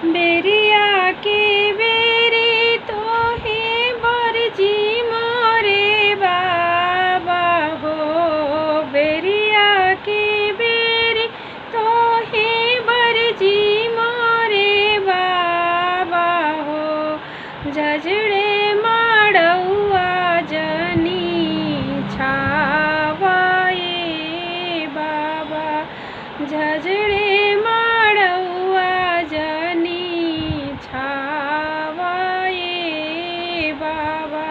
बेरिया के बेरी तो ही बरजी मोरे बाबा हो। बेरिया के बेरी तो ही बरजी मोरे बाबा हो। झजड़े माड़ौआ जनी छावाए बाबा। झजड़े माड़ौआ जनी छावाए बाबा।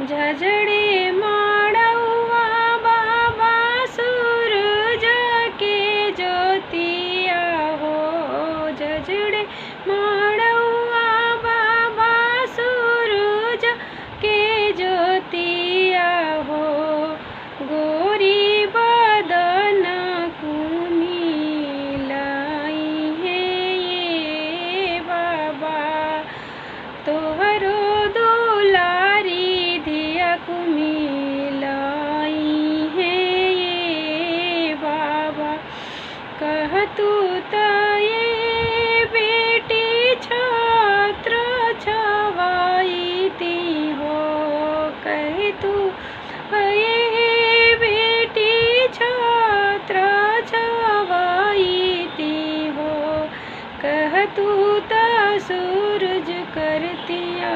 झजड़े माड़ौआ बाबा सूरज के ज्योतिया हो। झजड़े माड़ौआ बाबा सूरज के ज्योतिया हो। गोरी बदन कुमिलाई है ये बाबा। तोहरो दुलारी धिया कुमिलाई है ये बाबा। कह तू त ये बेटी छत्र छवाईती हो। कह तू ये बेटी छत्र छवाईती हो। कह तू त सूरज करतिया